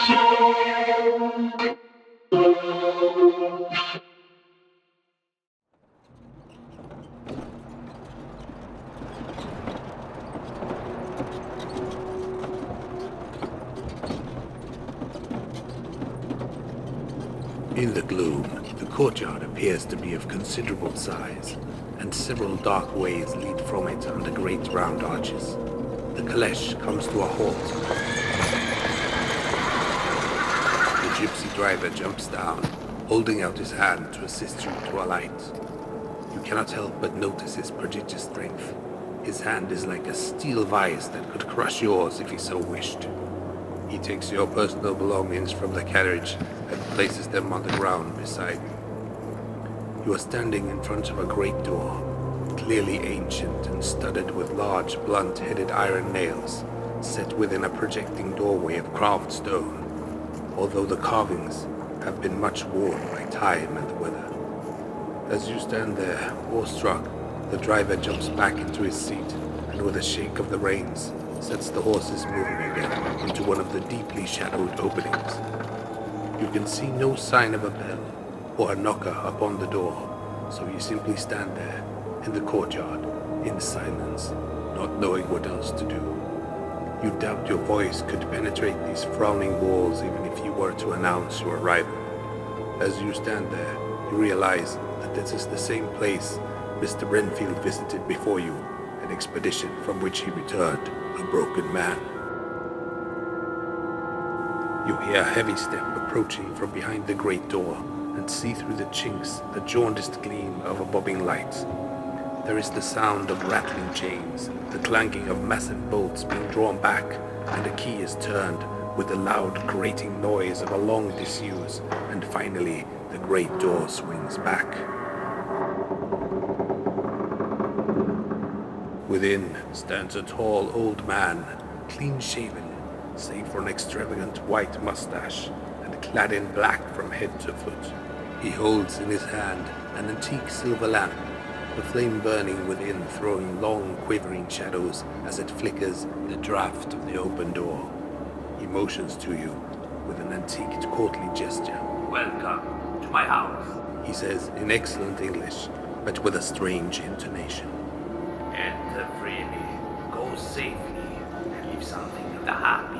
In the gloom, the courtyard appears to be of considerable size, and several dark ways lead from it under great round arches. The caleche comes to a halt. The gypsy driver jumps down, holding out his hand to assist you to alight. You cannot help but notice his prodigious strength. His hand is like a steel vise that could crush yours if he so wished. He takes your personal belongings from the carriage and places them on the ground beside you. You are standing in front of a great door, clearly ancient and studded with large, blunt-headed iron nails, set within a projecting doorway of carved stone, although the carvings have been much worn by time and the weather. As you stand there, awestruck, the driver jumps back into his seat and with a shake of the reins, sets the horses moving again into one of the deeply shadowed openings. You can see no sign of a bell or a knocker upon the door, so you simply stand there in the courtyard in silence, not knowing what else to do. You doubt your voice could penetrate these frowning walls even if you were to announce your arrival. As you stand there, you realize that this is the same place Mr. Renfield visited before you, an expedition from which he returned a broken man. You hear a heavy step approaching from behind the great door and see through the chinks the jaundiced gleam of a bobbing light. There is the sound of rattling chains, the clanking of massive bolts being drawn back, and a key is turned with the loud grating noise of a long disuse, and finally the great door swings back. Within stands a tall old man, clean-shaven, save for an extravagant white mustache, and clad in black from head to foot. He holds in his hand an antique silver lamp, the flame burning within throwing long quivering shadows as it flickers in the draft of the open door. He motions to you with an antique courtly gesture. "Welcome to my house," he says in excellent English, but with a strange intonation. "Enter freely, go safely, and leave something of the happy